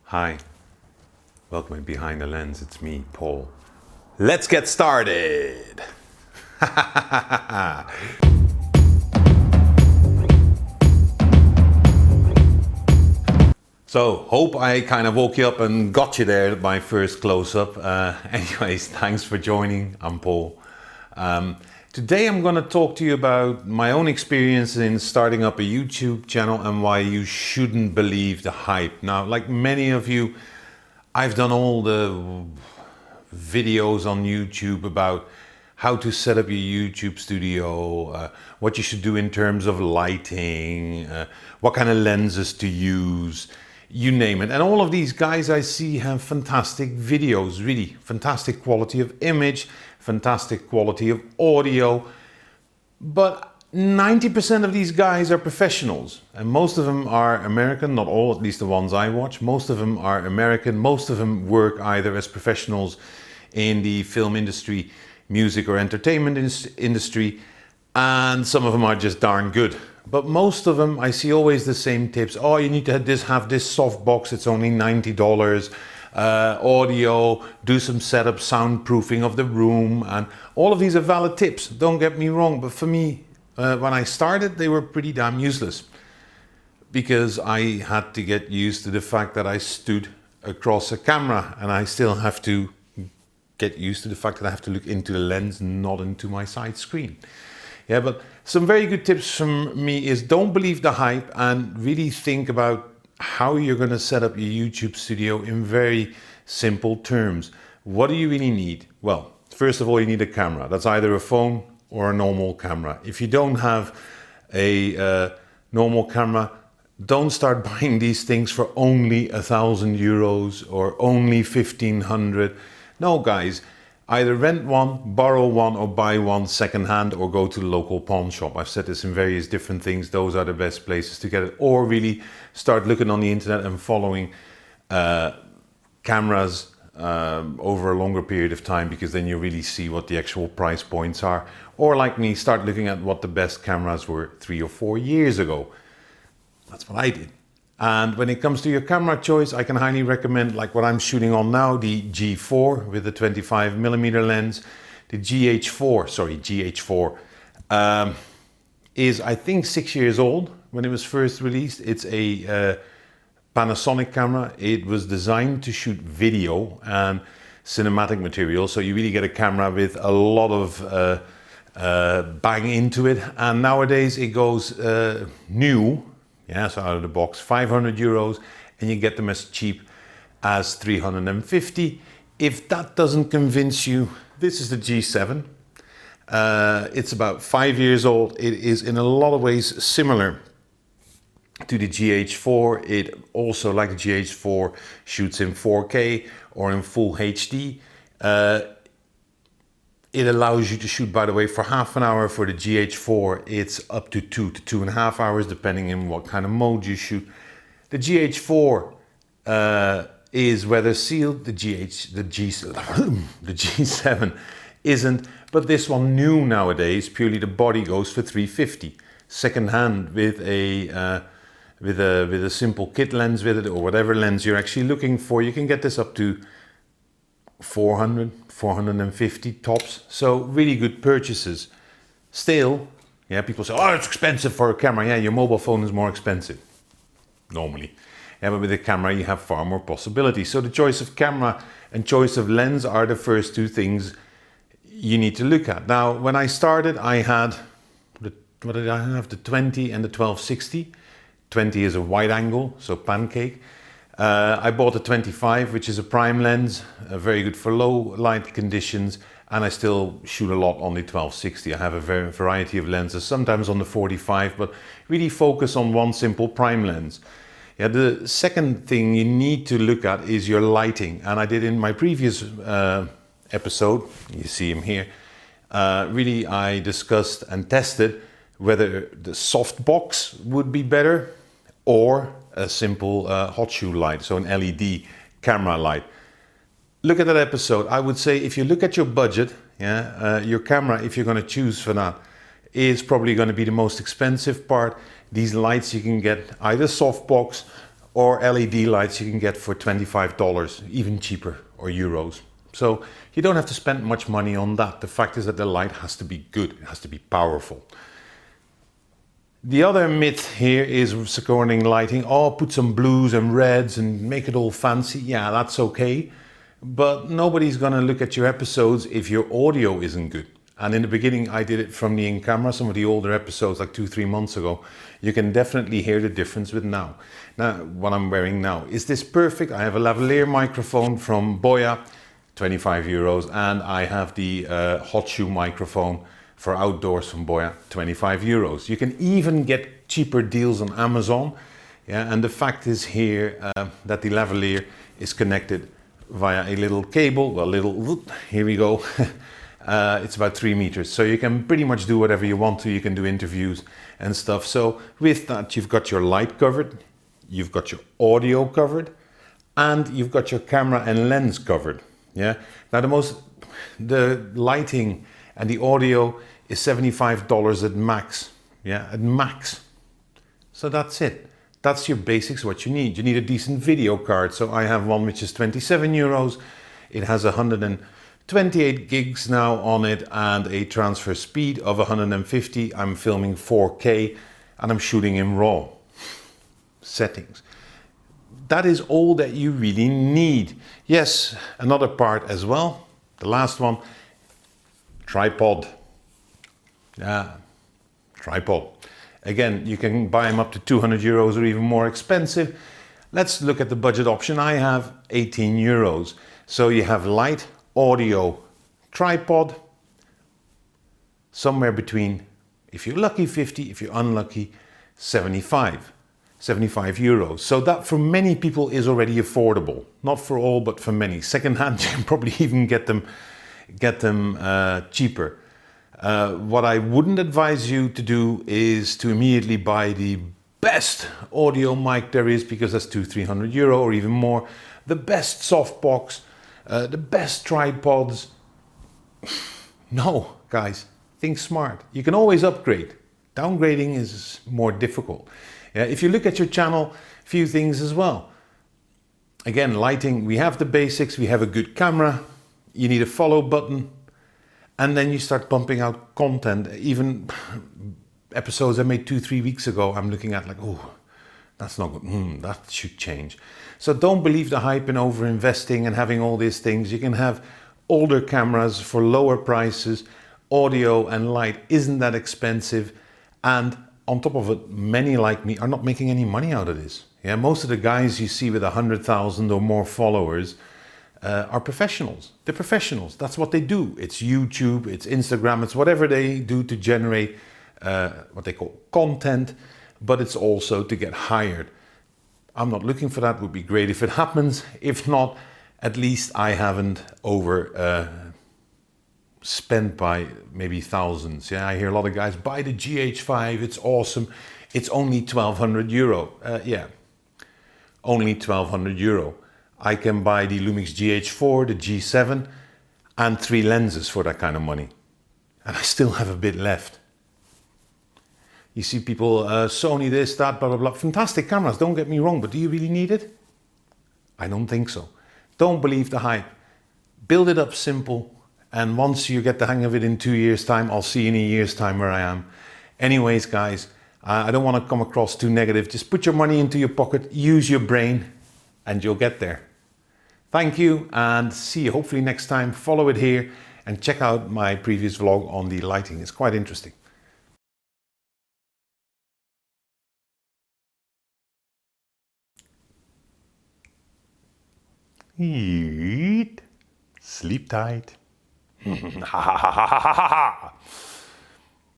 Hi, welcome to Behind the Lens. It's me, Paul. Let's get started. So, hope I kind of woke you up and got you there at my first close-up. Anyways, thanks for joining. I'm Paul. Today I'm going to talk to you about my own experience in starting up a YouTube channel and why you shouldn't believe the hype. Now, like many of you, I've done all the videos on YouTube about how to set up your YouTube studio, what you should do in terms of lighting, what kind of lenses to use, you name it. And all of these guys I see have fantastic videos, really fantastic quality of image, fantastic quality of audio. But 90% of these guys are professionals, and most of them are American, not all, at least the ones I watch. Most of them are American. Most of them work either as professionals in the film industry, music or entertainment industry, and some of them are just darn good. But most of them, I see always the same tips. Oh, you need to have this soft box, it's only $90. Audio, do some setup, soundproofing of the room, and all of these are valid tips, don't get me wrong. But for me, when I started, they were pretty damn useless, because I had to get used to the fact that I stood across a camera, and I still have to get used to the fact that I have to look into the lens, not into my side screen. Yeah, but some very good tips from me is don't believe the hype and really think about how you're going to set up your YouTube studio in very simple terms. What do you really need? Well, first of all, you need a camera. That's either a phone or a normal camera. If you don't have a normal camera, don't start buying these things for only €1,000 or only 1,500. No, guys. Either rent one, borrow one, or buy one secondhand, or go to the local pawn shop. I've said this in various different things. Those are the best places to get it. Or really start looking on the internet and following cameras over a longer period of time, because then you really see what the actual price points are. Or like me, start looking at what the best cameras were 3 or 4 years ago. That's what I did. And when it comes to your camera choice, I can highly recommend, like what I'm shooting on now, the G4 with the 25mm lens. The GH4 is, I think, 6 years old when it was first released. It's a Panasonic camera. It was designed to shoot video and cinematic material, so you really get a camera with a lot of bang into it. And nowadays it goes new. Yeah, so out of the box, €500, and you get them as cheap as 350. If that doesn't convince you, this is the G7. It's about 5 years old. It is in a lot of ways similar to the GH4. It also, like the GH4, shoots in 4K or in full HD. It allows you to shoot, by the way, for half an hour. For the GH4, it's up to 2 to 2.5 hours, depending on what kind of mode you shoot. The GH4 is weather sealed. The G7 isn't. But this one, new nowadays, purely the body goes for 350. Second hand with a simple kit lens with it, or whatever lens you're actually looking for, you can get this up to 400, 450 tops. So really good purchases. Still, yeah, people say, oh, it's expensive for a camera. Yeah, your mobile phone is more expensive normally. Yeah, but with a camera you have far more possibilities. So the choice of camera and choice of lens are the first two things you need to look at. Now, when I started, I had what did I have? The 20 and the 1260. 20 is a wide angle, so pancake. I bought a 25, which is a prime lens, very good for low light conditions, and I still shoot a lot on the 1260. I have a variety of lenses, sometimes on the 45, but really focus on one simple prime lens. Yeah, the second thing you need to look at is your lighting, and I did in my previous episode, you see him here, really I discussed and tested whether the soft box would be better or a simple hot shoe light, so an LED camera light. Look at that episode. I would say if you look at your budget, your camera, if you're going to choose for that, is probably going to be the most expensive part. These lights you can get either softbox or LED lights you can get for $25, even cheaper, or euros. So you don't have to spend much money on that. The fact is that the light has to be good, it has to be powerful. The other myth here is surrounding lighting. Oh, put some blues and reds and make it all fancy. Yeah, that's okay. But nobody's gonna look at your episodes if your audio isn't good. And in the beginning, I did it from the in-camera, some of the older episodes, like 2-3 months ago. You can definitely hear the difference with now. Now, what I'm wearing now. Is this perfect? I have a lavalier microphone from Boya, 25 euros. And I have the hot shoe microphone for outdoors from Boya, 25 euros. You can even get cheaper deals on Amazon. Yeah, and the fact is here that the lavalier is connected via a little cable. Well, here we go. It's about 3 meters. So you can pretty much do whatever you want to. You can do interviews and stuff. So with that, you've got your light covered, you've got your audio covered, and you've got your camera and lens covered. Yeah. Now the lighting and the audio is $75 at max. Yeah, at max. So that's it. That's your basics, what you need. You need a decent video card. So I have one which is 27 euros. It has 128 gigs now on it and a transfer speed of 150. I'm filming 4K and I'm shooting in RAW settings. That is all that you really need. Yes, another part as well. The last one, tripod. Yeah, tripod. Again, you can buy them up to 200 euros or even more expensive. Let's look at the budget option. I have 18 euros. So you have light, audio, tripod, somewhere between, if you're lucky, 50, if you're unlucky, 75 euros. So that for many people is already affordable. Not for all, but for many. Secondhand, you can probably even get them cheaper. What I wouldn't advise you to do is to immediately buy the best audio mic there is, because that's 200-300 euro or even more. The best softbox, the best tripods. No, guys, think smart. You can always upgrade. Downgrading is more difficult. If you look at your channel, a few things as well. Again, lighting, we have the basics, we have a good camera, you need a follow button, and then you start pumping out content. Even episodes I made 2-3 weeks ago, I'm looking at like, oh, that's not good, that should change. So don't believe the hype in over investing and having all these things. You can have older cameras for lower prices. Audio and light isn't that expensive. And on top of it, many like me are not making any money out of this. Yeah, most of the guys you see with 100,000 or more followers are professionals. They're professionals. That's what they do. It's YouTube, it's Instagram, it's whatever they do to generate what they call content, but it's also to get hired. I'm not looking for that. Would be great if it happens. If not, at least I haven't spent by maybe thousands. Yeah, I hear a lot of guys buy the GH5. It's awesome. It's only 1,200 euro. Yeah, only 1,200 euro. I can buy the Lumix GH4, the G7, and 3 lenses for that kind of money, and I still have a bit left. You see people, Sony this, that, blah, blah, blah. Fantastic cameras, don't get me wrong, but do you really need it? I don't think so. Don't believe the hype. Build it up simple, and once you get the hang of it in 2 years' time, I'll see you in a year's time where I am. Anyways, guys, I don't want to come across too negative. Just put your money into your pocket, use your brain, and you'll get there. Thank you, and see you hopefully next time. Follow it here, and check out my previous vlog on the lighting. It's quite interesting. Eat. Sleep tight.